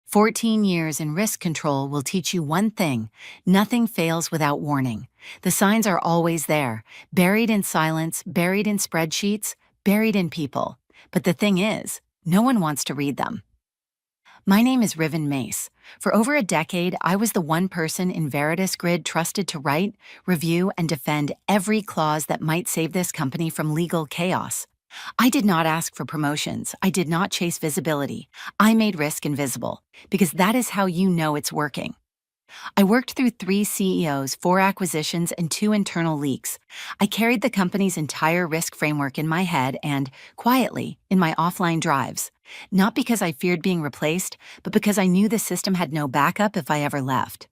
14 years in risk control will teach you one thing: nothing fails without warning. The signs are always there, buried in silence, buried in spreadsheets, buried in people. But the thing is, no one wants to read them. My name is Riven Mace. For over a decade, I was the one person in Veritas Grid trusted to write, review, and defend every clause that might save this company from legal chaos. I did not ask for promotions. I did not chase visibility. I made risk invisible, because that is how you know it's working. I worked through 3 CEOs, 4 acquisitions, and 2 internal leaks. I carried the company's entire risk framework in my head and, quietly, in my offline drives. Not because I feared being replaced, but because I knew the system had no backup if I ever left.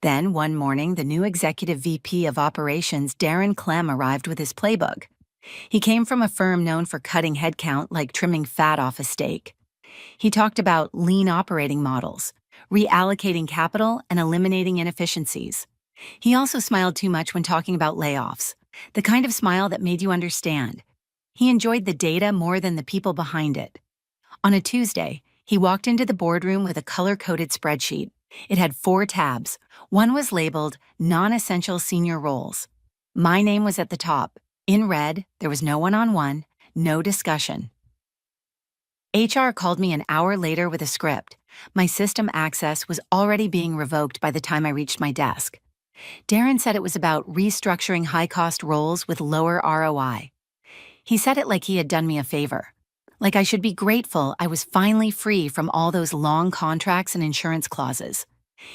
Then, one morning, the new executive VP of operations, Darren Clem, arrived with his playbook. He came from a firm known for cutting headcount like trimming fat off a steak. He talked about lean operating models, reallocating capital, and eliminating inefficiencies. He also smiled too much when talking about layoffs, the kind of smile that made you understand. He enjoyed the data more than the people behind it. On a Tuesday, he walked into the boardroom with a color-coded spreadsheet. It had 4 tabs. One was labeled Non-Essential Senior Roles. My name was at the top. In red, there was no one-on-one, no discussion. HR called me an hour later with a script. My system access was already being revoked by the time I reached my desk. Darren said it was about restructuring high-cost roles with lower ROI. He said it like he had done me a favor. Like I should be grateful I was finally free from all those long contracts and insurance clauses.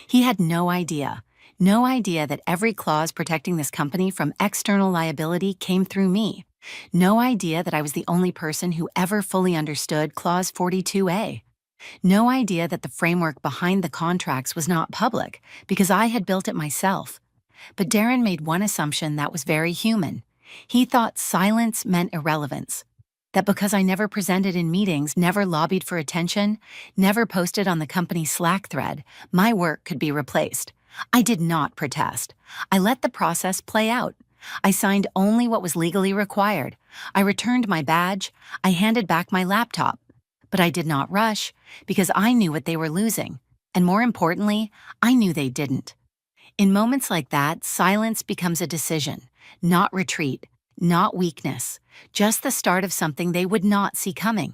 He had no idea that every clause protecting this company from external liability came through me. No idea that I was the only person who ever fully understood Clause 42A. No idea that the framework behind the contracts was not public, because I had built it myself. But Darren made one assumption that was very human. He thought silence meant irrelevance. That because I never presented in meetings, never lobbied for attention, never posted on the company's Slack thread, my work could be replaced. I did not protest. I let the process play out. I signed only what was legally required. I returned my badge. I handed back my laptop. But I did not rush, because I knew what they were losing. And more importantly, I knew they didn't. In moments like that, silence becomes a decision, not retreat, not weakness, just the start of something they would not see coming.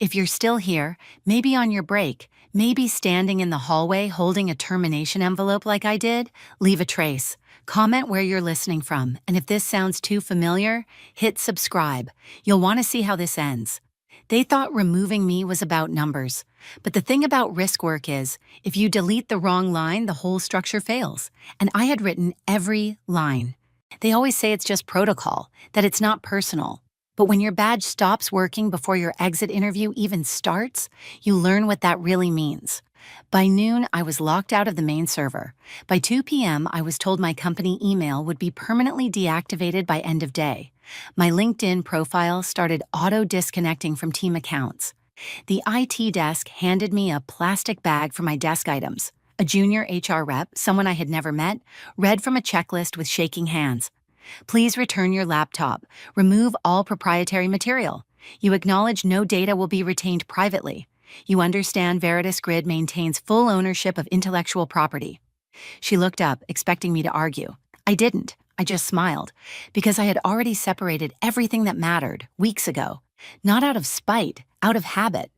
If you're still here, maybe on your break, maybe standing in the hallway holding a termination envelope like I did, leave a trace. Comment where you're listening from, and if this sounds too familiar, hit subscribe. You'll want to see how this ends. They thought removing me was about numbers. But the thing about risk work is, if you delete the wrong line, the whole structure fails. And I had written every line. They always say it's just protocol, that it's not personal. But when your badge stops working before your exit interview even starts, you learn what that really means. By noon, I was locked out of the main server. By 2 p.m., I was told my company email would be permanently deactivated by end of day. My LinkedIn profile started auto-disconnecting from team accounts. The IT desk handed me a plastic bag for my desk items. A junior HR rep, someone I had never met, read from a checklist with shaking hands. Please return your laptop. Remove all proprietary material. You acknowledge no data will be retained privately. You understand Veritas Grid maintains full ownership of intellectual property. She looked up, expecting me to argue. I didn't. I just smiled, because I had already separated everything that mattered weeks ago. Not out of spite, out of habit.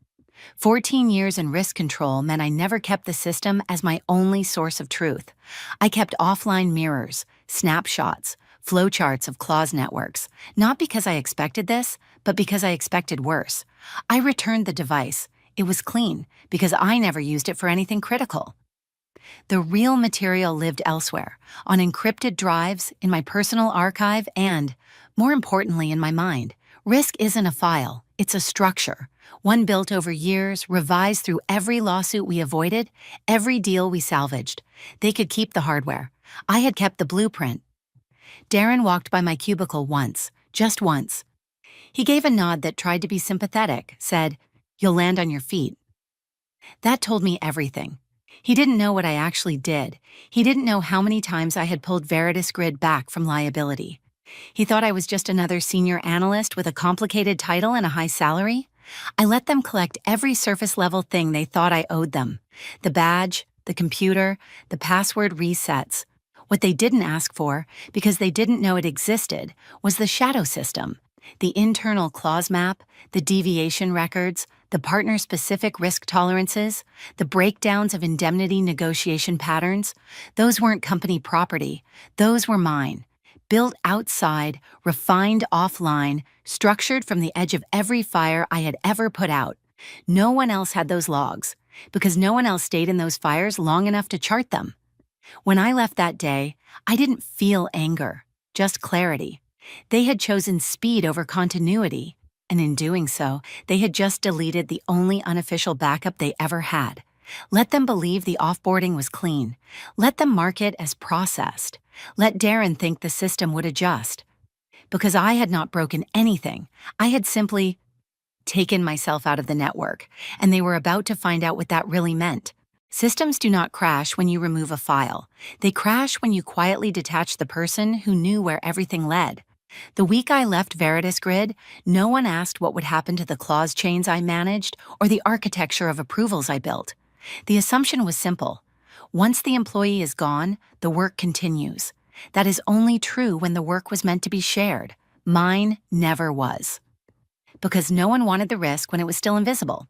14 years in risk control meant I never kept the system as my only source of truth. I kept offline mirrors, snapshots, flowcharts of clause networks, not because I expected this, but because I expected worse. I returned the device. It was clean, because I never used it for anything critical. The real material lived elsewhere, on encrypted drives, in my personal archive, and, more importantly, in my mind. Risk isn't a file, it's a structure. One built over years, revised through every lawsuit we avoided, every deal we salvaged. They could keep the hardware. I had kept the blueprint. Darren walked by my cubicle once, just once. He gave a nod that tried to be sympathetic, said, "You'll land on your feet." That told me everything. He didn't know what I actually did. He didn't know how many times I had pulled Veritas Grid back from liability. He thought I was just another senior analyst with a complicated title and a high salary. I let them collect every surface-level thing they thought I owed them. The badge, the computer, the password resets. What they didn't ask for, because they didn't know it existed, was the shadow system, the internal clause map, the deviation records, the partner-specific risk tolerances, the breakdowns of indemnity negotiation patterns. Those weren't company property. Those were mine. Built outside, refined offline, structured from the edge of every fire I had ever put out. No one else had those logs, because no one else stayed in those fires long enough to chart them. When I left that day, I didn't feel anger, just clarity. They had chosen speed over continuity, and in doing so, they had just deleted the only unofficial backup they ever had. Let them believe the offboarding was clean. Let them mark it as processed. Let Darren think the system would adjust. Because I had not broken anything, I had simply taken myself out of the network, and they were about to find out what that really meant. Systems do not crash when you remove a file. They crash when you quietly detach the person who knew where everything led. The week I left Veritas Grid, no one asked what would happen to the clause chains I managed or the architecture of approvals I built. The assumption was simple. Once the employee is gone, the work continues. That is only true when the work was meant to be shared. Mine never was. Because no one wanted the risk when it was still invisible.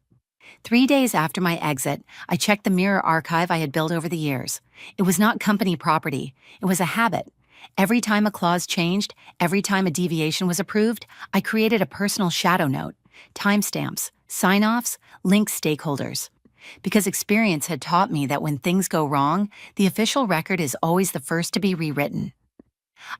3 days after my exit, I checked the mirror archive I had built over the years. It was not company property. It was a habit. Every time a clause changed, every time a deviation was approved, I created a personal shadow note, timestamps, sign-offs, linked stakeholders. Because experience had taught me that when things go wrong, the official record is always the first to be rewritten.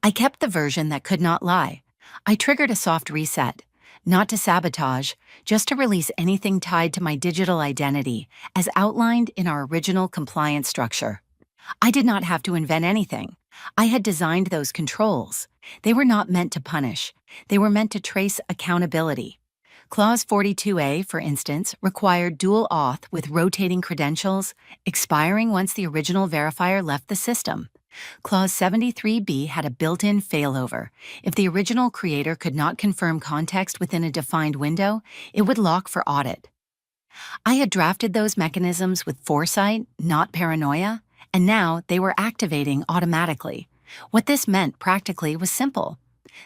I kept the version that could not lie. I triggered a soft reset. Not to sabotage, just to release anything tied to my digital identity, as outlined in our original compliance structure. I did not have to invent anything. I had designed those controls. They were not meant to punish. They were meant to trace accountability. Clause 42A, for instance, required dual auth with rotating credentials, expiring once the original verifier left the system. Clause 73B had a built-in failover. If the original creator could not confirm context within a defined window, it would lock for audit. I had drafted those mechanisms with foresight, not paranoia, and now they were activating automatically. What this meant practically was simple.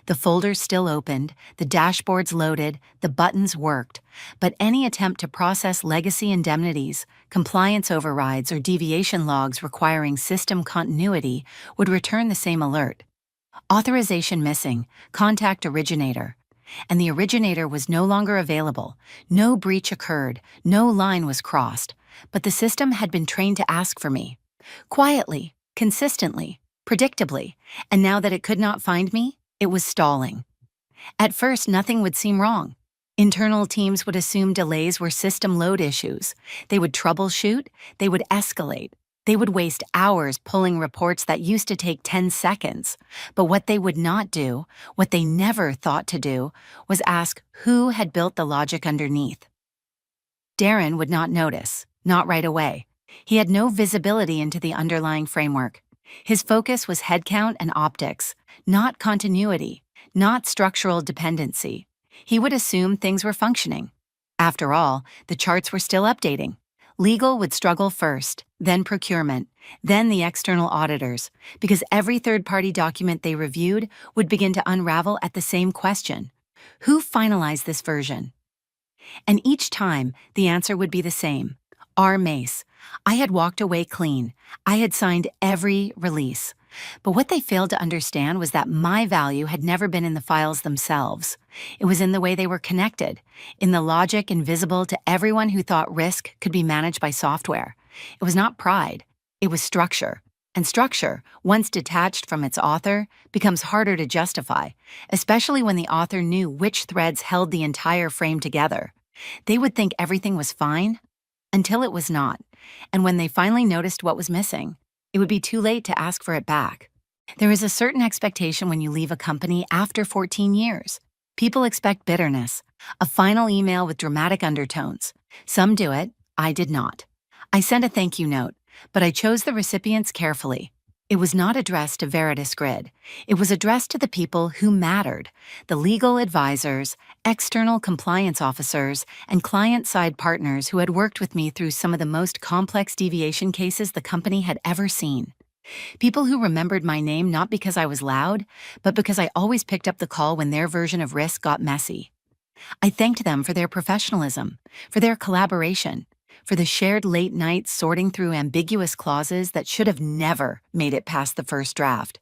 The folders still opened, the dashboards loaded, the buttons worked, but any attempt to process legacy indemnities, compliance overrides, or deviation logs requiring system continuity would return the same alert. Authorization missing, contact originator. And the originator was no longer available. No breach occurred, no line was crossed, but the system had been trained to ask for me. Quietly, consistently, predictably, and now that it could not find me, it was stalling. At first, nothing would seem wrong. Internal teams would assume delays were system load issues. They would troubleshoot, they would escalate. They would waste hours pulling reports that used to take 10 seconds. But what they would not do, what they never thought to do, was ask who had built the logic underneath. Darren would not notice, not right away. He had no visibility into the underlying framework. His focus was headcount and optics, not continuity, not structural dependency. He would assume things were functioning. After all, the charts were still updating. Legal would struggle first, then procurement, then the external auditors, because every third-party document they reviewed would begin to unravel at the same question: who finalized this version? And each time, the answer would be the same: R. Mace. I had walked away clean. I had signed every release. But what they failed to understand was that my value had never been in the files themselves. It was in the way they were connected, in the logic invisible to everyone who thought risk could be managed by software. It was not pride. It was structure. And structure, once detached from its author, becomes harder to justify, especially when the author knew which threads held the entire frame together. They would think everything was fine until it was not, and when they finally noticed what was missing, it would be too late to ask for it back. There is a certain expectation when you leave a company after 14 years. People expect bitterness, a final email with dramatic undertones. Some do it, I did not. I sent a thank you note, but I chose the recipients carefully. It was not addressed to Veritas Grid. It was addressed to the people who mattered: the legal advisors, external compliance officers, and client-side partners who had worked with me through some of the most complex deviation cases the company had ever seen. People who remembered my name not because I was loud, but because I always picked up the call when their version of risk got messy. I thanked them for their professionalism, for their collaboration, for the shared late nights sorting through ambiguous clauses that should have never made it past the first draft.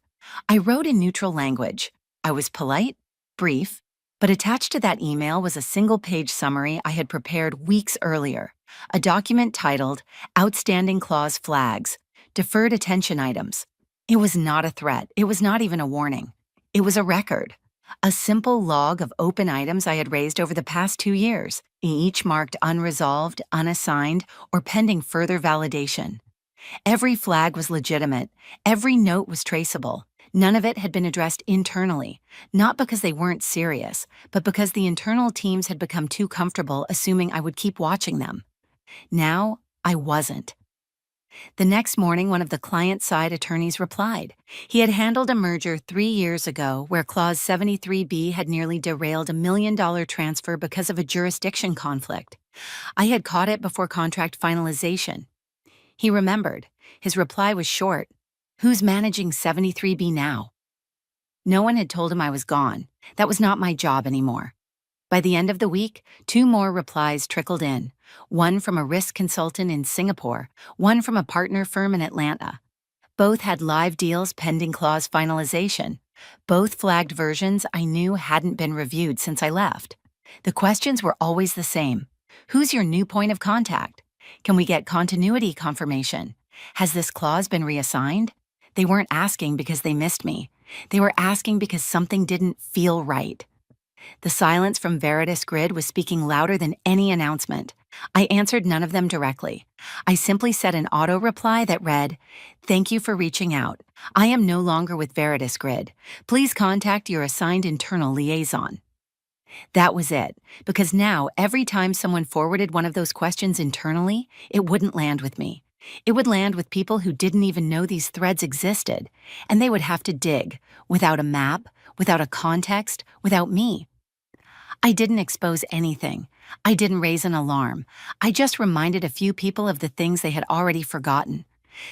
I wrote in neutral language. I was polite, brief, but attached to that email was a single-page summary I had prepared weeks earlier, a document titled Outstanding Clause Flags, Deferred Attention Items. It was not a threat. It was not even a warning. It was a record. A simple log of open items I had raised over the past 2 years, each marked unresolved, unassigned, or pending further validation. Every flag was legitimate. Every note was traceable. None of it had been addressed internally, not because they weren't serious, but because the internal teams had become too comfortable assuming I would keep watching them. Now, I wasn't. The next morning, one of the client-side attorneys replied. He had handled a merger 3 years ago where Clause 73B had nearly derailed a $1 million transfer because of a jurisdiction conflict. I had caught it before contract finalization. He remembered. His reply was short. Who's managing 73B now? No one had told him I was gone. That was not my job anymore. By the end of the week, 2 more replies trickled in, one from a risk consultant in Singapore, one from a partner firm in Atlanta. Both had live deals pending clause finalization. Both flagged versions I knew hadn't been reviewed since I left. The questions were always the same. Who's your new point of contact? Can we get continuity confirmation? Has this clause been reassigned? They weren't asking because they missed me. They were asking because something didn't feel right. The silence from Veritas Grid was speaking louder than any announcement. I answered none of them directly. I simply said an auto-reply that read, "Thank you for reaching out. I am no longer with Veritas Grid. Please contact your assigned internal liaison." That was it, because now every time someone forwarded one of those questions internally, it wouldn't land with me. It would land with people who didn't even know these threads existed, and they would have to dig, without a map, without a context, without me. I didn't expose anything. I didn't raise an alarm. I just reminded a few people of the things they had already forgotten.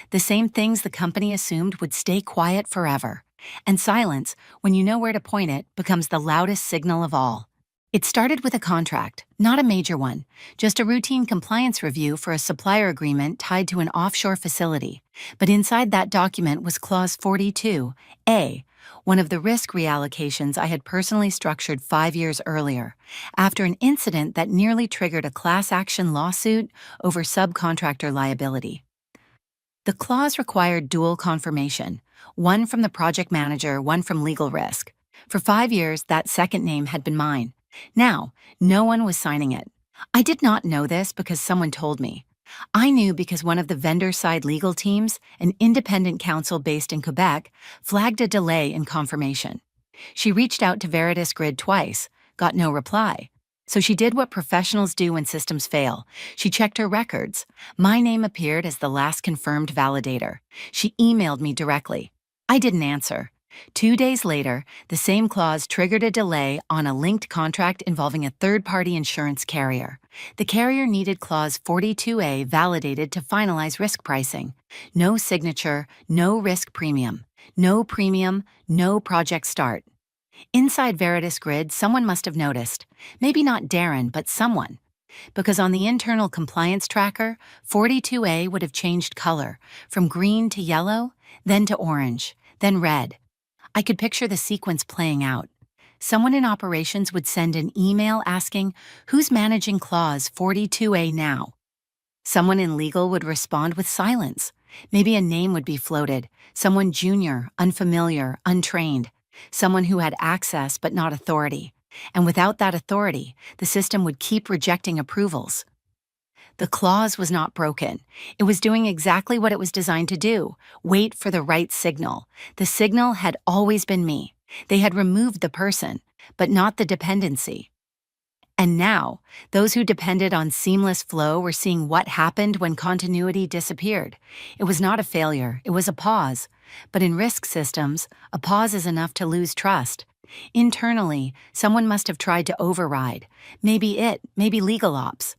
The same things the company assumed would stay quiet forever. And silence, when you know where to point it, becomes the loudest signal of all. It started with a contract, not a major one, just a routine compliance review for a supplier agreement tied to an offshore facility. But inside that document was Clause 42A, one of the risk reallocations I had personally structured 5 years earlier, after an incident that nearly triggered a class action lawsuit over subcontractor liability. The clause required dual confirmation, one from the project manager, one from legal risk. For 5 years, that second name had been mine. Now, no one was signing it. I did not know this because someone told me. I knew because one of the vendor-side legal teams, an independent counsel based in Quebec, flagged a delay in confirmation. She reached out to Veritas Grid twice, got no reply. So she did what professionals do when systems fail. She checked her records. My name appeared as the last confirmed validator. She emailed me directly. I didn't answer. 2 days later, the same clause triggered a delay on a linked contract involving a third-party insurance carrier. The carrier needed Clause 42A validated to finalize risk pricing. No signature, no risk premium. No premium, no project start. Inside Veritas Grid, someone must have noticed. Maybe not Darren, but someone. Because on the internal compliance tracker, 42A would have changed color, from green to yellow, then to orange, then red. I could picture the sequence playing out. Someone in operations would send an email asking, "Who's managing Clause 42A now?" Someone in legal would respond with silence. Maybe a name would be floated, someone junior, unfamiliar, untrained, someone who had access but not authority. And without that authority, the system would keep rejecting approvals. The clause was not broken. It was doing exactly what it was designed to do: wait for the right signal. The signal had always been me. They had removed the person, but not the dependency. And now, those who depended on seamless flow were seeing what happened when continuity disappeared. It was not a failure, it was a pause. But in risk systems, a pause is enough to lose trust. Internally, someone must have tried to override. Maybe legal ops.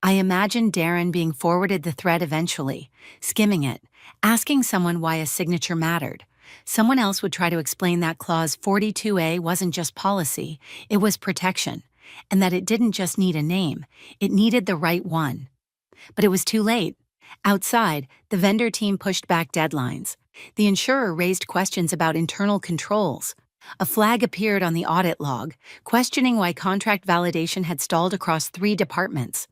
I imagined Darren being forwarded the thread eventually, skimming it, asking someone why a signature mattered. Someone else would try to explain that Clause 42A wasn't just policy, it was protection, and that it didn't just need a name, it needed the right one. But it was too late. Outside, the vendor team pushed back deadlines. The insurer raised questions about internal controls. A flag appeared on the audit log, questioning why contract validation had stalled across 3 departments.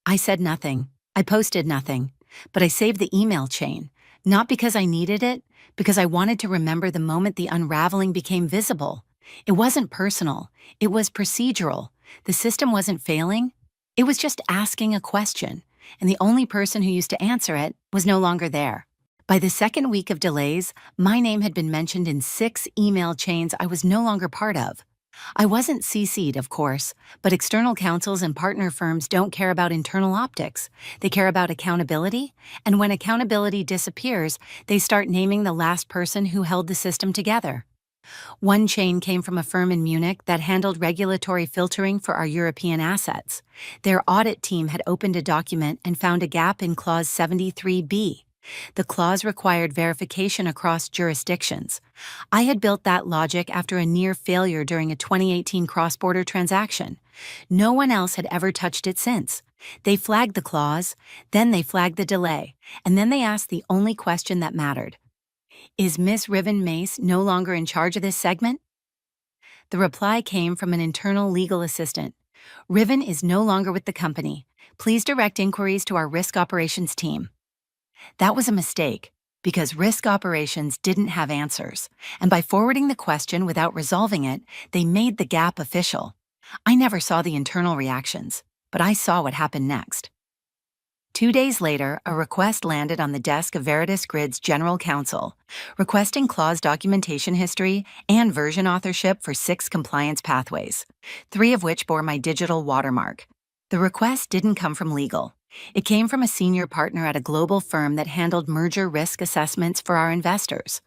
I said nothing. I posted nothing. But I saved the email chain, not because I needed it, because I wanted to remember the moment the unraveling became visible. It wasn't personal. It was procedural. The system wasn't failing. It was just asking a question, and the only person who used to answer it was no longer there. By the second week of delays, my name had been mentioned in 6 email chains I was no longer part of. I wasn't CC'd, of course, but external counsels and partner firms don't care about internal optics. They care about accountability, and when accountability disappears, they start naming the last person who held the system together. One chain came from a firm in Munich that handled regulatory filtering for our European assets. Their audit team had opened a document and found a gap in Clause 73B. The clause required verification across jurisdictions. I had built that logic after a near failure during a 2018 cross-border transaction. No one else had ever touched it since. They flagged the clause, then they flagged the delay, and then they asked the only question that mattered. Is Miss Riven Mace no longer in charge of this segment? The reply came from an internal legal assistant. Riven is no longer with the company. Please direct inquiries to our risk operations team. That was a mistake, because risk operations didn't have answers, and by forwarding the question without resolving it, they made the gap official. I never saw the internal reactions, but I saw what happened next. 2 days later, a request landed on the desk of Veritas Grid's general counsel, requesting clause documentation history and version authorship for 6 compliance pathways, 3 of which bore my digital watermark. The request didn't come from legal. It came from a senior partner at a global firm that handled merger risk assessments for our investors.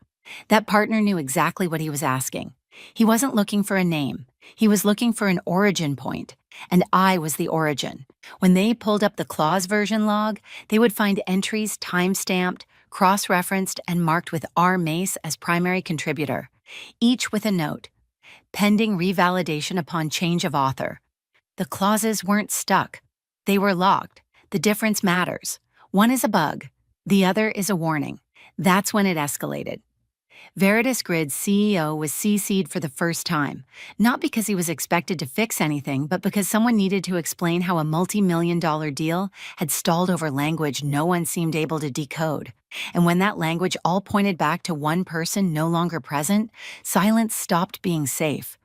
That partner knew exactly what he was asking. He wasn't looking for a name. He was looking for an origin point, and I was the origin. When they pulled up the clause version log, they would find entries time-stamped, cross-referenced, and marked with R. Mace as primary contributor, each with a note, pending revalidation upon change of author. The clauses weren't stuck. They were locked. The difference matters. One is a bug. The other is a warning. That's when it escalated. Veritas Grid's CEO was CC'd for the first time, not because he was expected to fix anything, but because someone needed to explain how a multi-million-dollar deal had stalled over language no one seemed able to decode. And when that language all pointed back to one person no longer present, silence stopped being safe.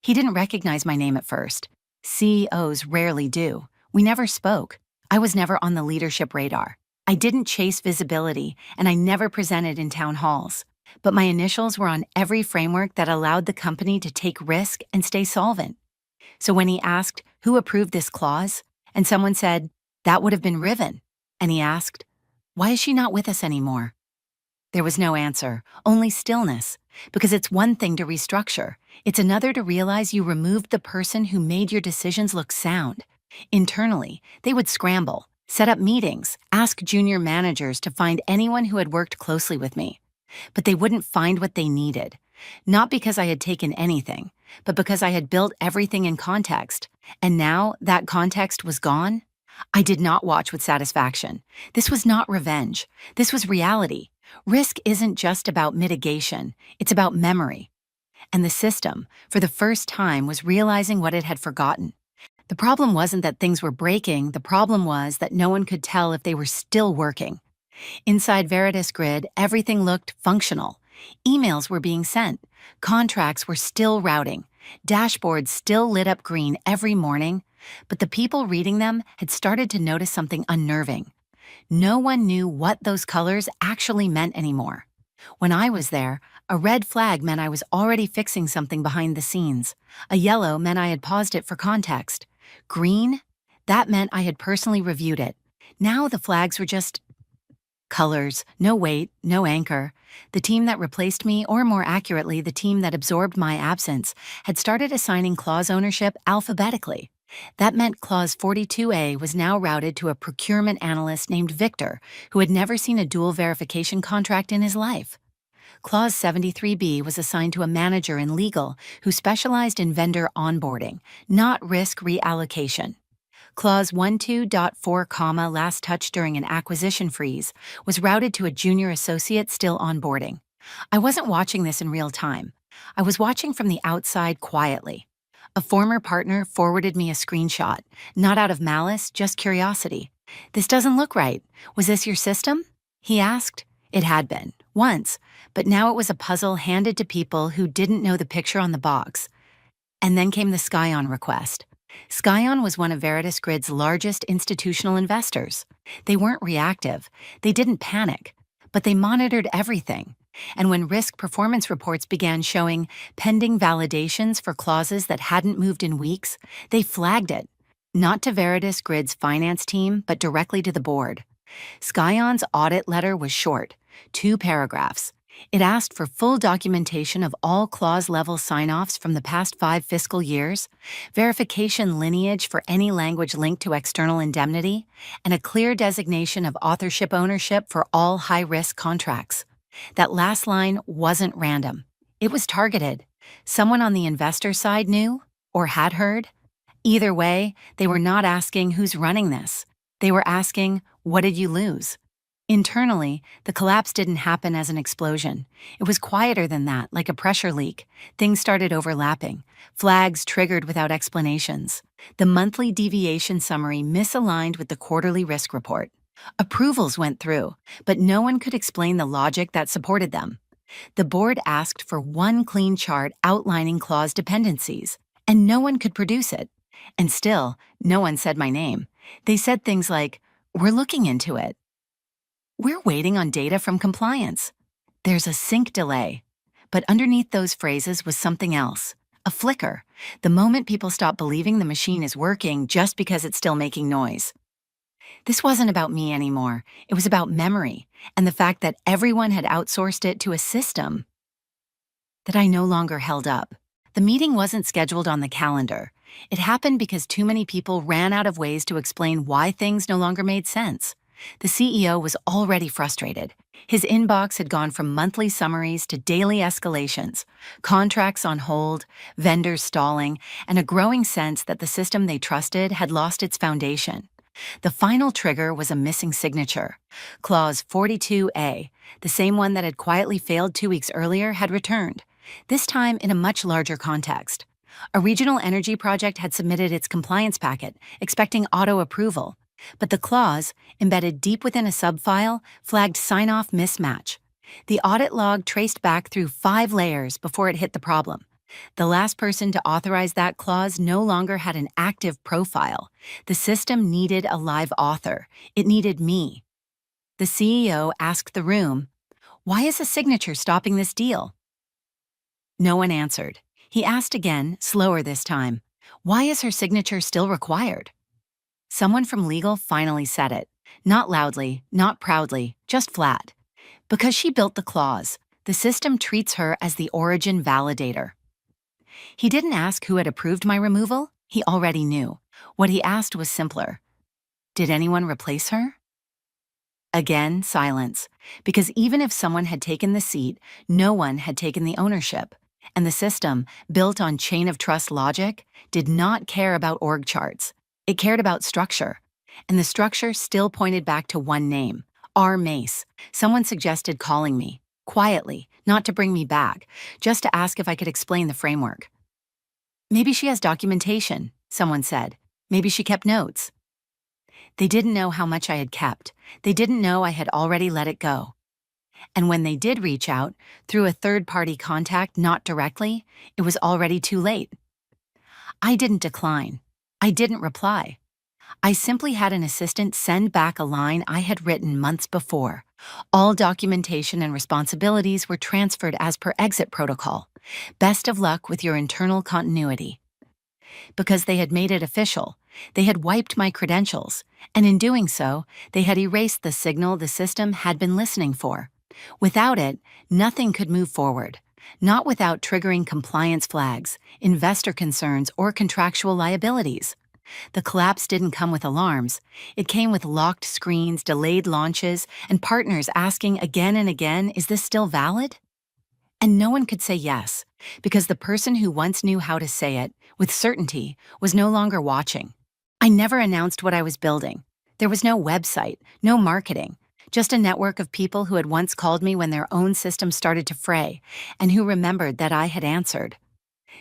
He didn't recognize my name at first. CEOs rarely do. We never spoke. I was never on the leadership radar. I didn't chase visibility, and I never presented in town halls. But my initials were on every framework that allowed the company to take risk and stay solvent. So when he asked, who approved this clause? And someone said, that would have been Riven. And he asked, why is she not with us anymore? There was no answer, only stillness. Because it's one thing to restructure. It's another to realize you removed the person who made your decisions look sound. Internally, they would scramble, set up meetings, ask junior managers to find anyone who had worked closely with me. But they wouldn't find what they needed. Not because I had taken anything, but because I had built everything in context. And now that context was gone. I did not watch with satisfaction. This was not revenge. This was reality. Risk isn't just about mitigation. It's about memory. And the system, for the first time, was realizing what it had forgotten. The problem wasn't that things were breaking. The problem was that no one could tell if they were still working. Inside Veritas Grid, everything looked functional. Emails were being sent. Contracts were still routing. Dashboards still lit up green every morning. But the people reading them had started to notice something unnerving. No one knew what those colors actually meant anymore. When I was there, A red flag meant I was already fixing something behind the scenes. A yellow meant I had paused it for context. Green? That meant I had personally reviewed it. Now the flags were just colors, no weight, no anchor. The team that replaced me, or more accurately, the team that absorbed my absence, had started assigning clause ownership alphabetically. That meant Clause 42A was now routed to a procurement analyst named Victor, who had never seen a dual verification contract in his life. Clause 73B was assigned to a manager in legal who specialized in vendor onboarding, not risk reallocation. Clause 12.4, last touch during an acquisition freeze, was routed to a junior associate still onboarding. I wasn't watching this in real time. I was watching from the outside quietly. A former partner forwarded me a screenshot, not out of malice, just curiosity. "This doesn't look right. Was this your system?" he asked. It had been, once, but now it was a puzzle handed to people who didn't know the picture on the box. And then came the Skyon request. Skyon was one of Veritas Grid's largest institutional investors. They weren't reactive, they didn't panic, but they monitored everything. And when risk performance reports began showing pending validations for clauses that hadn't moved in weeks, they flagged it, not to Veritas Grid's finance team, but directly to the board. Skyon's audit letter was short, 2 paragraphs. It asked for full documentation of all clause-level sign-offs from the past 5 fiscal years, verification lineage for any language linked to external indemnity, and a clear designation of authorship ownership for all high-risk contracts. That last line wasn't random. It was targeted. Someone on the investor side knew, or had heard. Either way, they were not asking who's running this. They were asking, what did you lose? Internally, the collapse didn't happen as an explosion. It was quieter than that, like a pressure leak. Things started overlapping. Flags triggered without explanations. The monthly deviation summary misaligned with the quarterly risk report. Approvals went through, but no one could explain the logic that supported them. The board asked for one clean chart outlining clause dependencies, and no one could produce it. And still, no one said my name. They said things like, "We're looking into it. We're waiting on data from compliance." There's a sync delay. But underneath those phrases was something else. A flicker. The moment people stop believing the machine is working just because it's still making noise. This wasn't about me anymore. It was about memory, and the fact that everyone had outsourced it to a system that I no longer held up. The meeting wasn't scheduled on the calendar. It happened because too many people ran out of ways to explain why things no longer made sense. The CEO was already frustrated. His inbox had gone from monthly summaries to daily escalations, contracts on hold, vendors stalling, and a growing sense that the system they trusted had lost its foundation. The final trigger was a missing signature. Clause 42A, the same one that had quietly failed 2 weeks earlier, had returned, this time in a much larger context. A regional energy project had submitted its compliance packet, expecting auto approval. But the clause, embedded deep within a subfile, flagged sign-off mismatch. The audit log traced back through 5 layers before it hit the problem. The last person to authorize that clause no longer had an active profile. The system needed a live author. It needed me. The CEO asked the room, "Why is a signature stopping this deal?" No one answered. He asked again, slower this time, "Why is her signature still required?" Someone from legal finally said it. Not loudly, not proudly, just flat. Because she built the clause, the system treats her as the origin validator. He didn't ask who had approved my removal. He already knew. What he asked was simpler. Did anyone replace her? Again, silence. Because even if someone had taken the seat, no one had taken the ownership. And the system, built on chain of trust logic, did not care about org charts. It cared about structure. And the structure still pointed back to one name, R. Mace. Someone suggested calling me, quietly, not to bring me back, just to ask if I could explain the framework. "Maybe she has documentation," someone said. "Maybe she kept notes." They didn't know how much I had kept. They didn't know I had already let it go. And when they did reach out, through a third-party contact, not directly, it was already too late. I didn't decline. I didn't reply. I simply had an assistant send back a line I had written months before. All documentation and responsibilities were transferred as per exit protocol. Best of luck with your internal continuity. Because they had made it official, they had wiped my credentials, and in doing so, they had erased the signal the system had been listening for. Without it, nothing could move forward. Not without triggering compliance flags, investor concerns, or contractual liabilities. The collapse didn't come with alarms. It came with locked screens, delayed launches, and partners asking again and again, is this still valid? And no one could say yes, because the person who once knew how to say it, with certainty, was no longer watching. I never announced what I was building. There was no website, no marketing, just a network of people who had once called me when their own system started to fray, and who remembered that I had answered.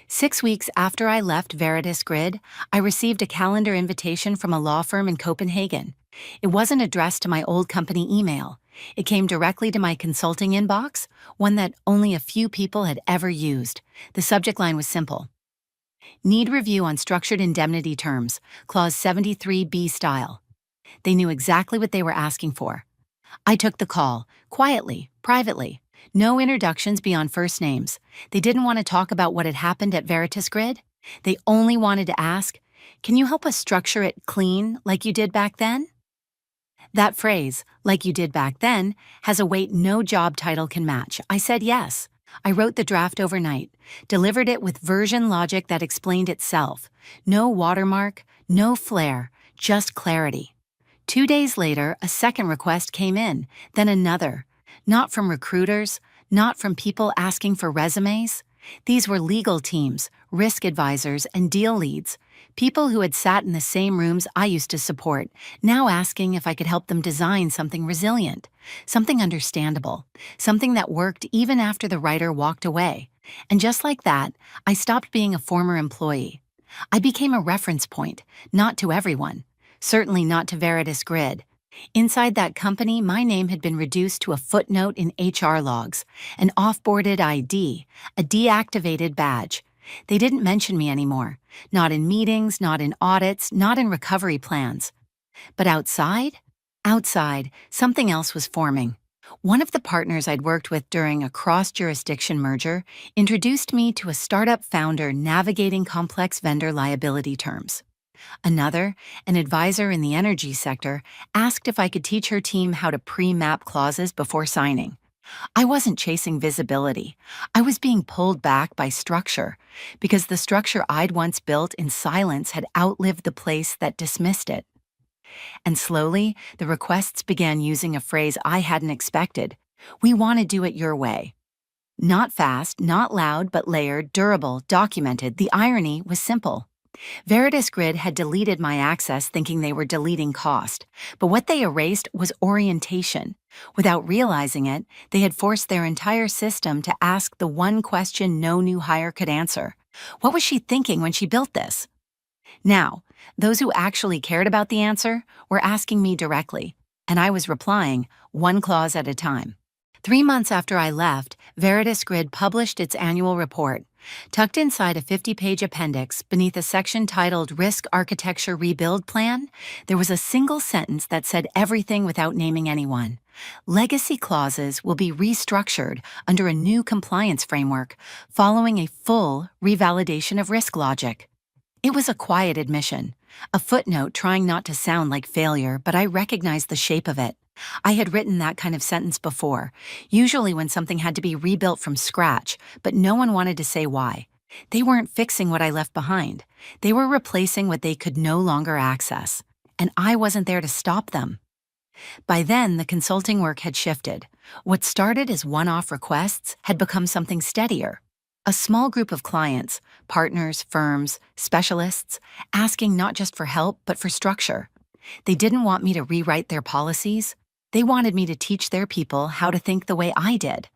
6 weeks after I left Veritas Grid, I received a calendar invitation from a law firm in Copenhagen. It wasn't addressed to my old company email. It came directly to my consulting inbox, one that only a few people had ever used. The subject line was simple. Need review on structured indemnity terms, Clause 73B style. They knew exactly what they were asking for. I took the call, quietly, privately. No introductions beyond first names. They didn't want to talk about what had happened at Veritas Grid. They only wanted to ask, can you help us structure it clean like you did back then? That phrase, like you did back then, has a weight no job title can match. I said yes. I wrote the draft overnight, delivered it with version logic that explained itself. No watermark, no flair, just clarity. 2 days later, a second request came in, then another. Not from recruiters, not from people asking for resumes. These were legal teams, risk advisors, and deal leads, people who had sat in the same rooms I used to support, now asking if I could help them design something resilient, something understandable, something that worked even after the writer walked away. And just like that, I stopped being a former employee. I became a reference point, not to everyone, certainly not to Veritas Grid. Inside that company, my name had been reduced to a footnote in HR logs, an off-boarded ID, a deactivated badge. They didn't mention me anymore, not in meetings, not in audits, not in recovery plans. But outside, something else was forming. One of the partners I'd worked with during a cross-jurisdiction merger introduced me to a startup founder navigating complex vendor liability terms. Another, an advisor in the energy sector, asked if I could teach her team how to pre-map clauses before signing. I wasn't chasing visibility. I was being pulled back by structure, because the structure I'd once built in silence had outlived the place that dismissed it. And slowly, the requests began using a phrase I hadn't expected. We want to do it your way. Not fast, not loud, but layered, durable, documented. The irony was simple. Veritas Grid had deleted my access thinking they were deleting cost, but what they erased was orientation. Without realizing it, they had forced their entire system to ask the one question no new hire could answer. What was she thinking when she built this? Now, those who actually cared about the answer were asking me directly, and I was replying, one clause at a time. 3 months after I left, Veritas Grid published its annual report. Tucked inside a 50-page appendix beneath a section titled Risk Architecture Rebuild Plan, there was a single sentence that said everything without naming anyone. Legacy clauses will be restructured under a new compliance framework, following a full revalidation of risk logic. It was a quiet admission, a footnote trying not to sound like failure, but I recognized the shape of it. I had written that kind of sentence before, usually when something had to be rebuilt from scratch, but no one wanted to say why. They weren't fixing what I left behind. They were replacing what they could no longer access, and I wasn't there to stop them. By then, the consulting work had shifted. What started as one-off requests had become something steadier. A small group of clients, partners, firms, specialists, asking not just for help, but for structure. They didn't want me to rewrite their policies. They wanted me to teach their people how to think the way I did.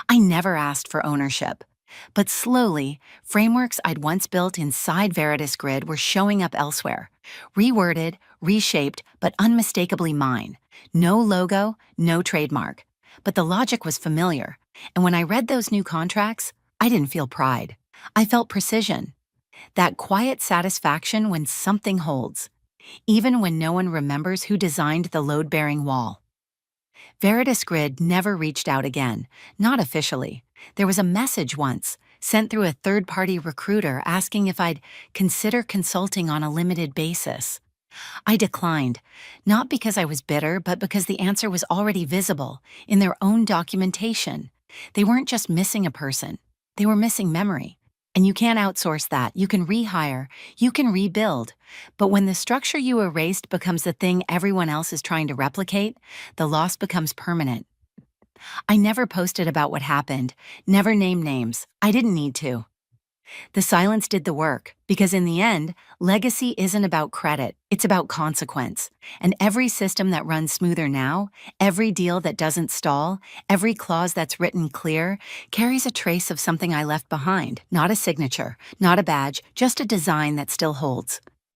I never asked for ownership. But slowly, frameworks I'd once built inside Veritas Grid were showing up elsewhere. Reworded, reshaped, but unmistakably mine. No logo, no trademark. But the logic was familiar. And when I read those new contracts, I didn't feel pride. I felt precision. That quiet satisfaction when something holds, even when no one remembers who designed the load-bearing wall. Veritas Grid never reached out again, not officially. There was a message once, sent through a third-party recruiter asking if I'd consider consulting on a limited basis. I declined, not because I was bitter, but because the answer was already visible in their own documentation. They weren't just missing a person, they were missing memory. And you can't outsource that. You can rehire, you can rebuild. But when the structure you erased becomes the thing everyone else is trying to replicate, the loss becomes permanent. I never posted about what happened, never named names. I didn't need to. The silence did the work, because in the end, legacy isn't about credit, it's about consequence. And every system that runs smoother now, every deal that doesn't stall, every clause that's written clear, carries a trace of something I left behind. Not a signature, not a badge, just a design that still holds.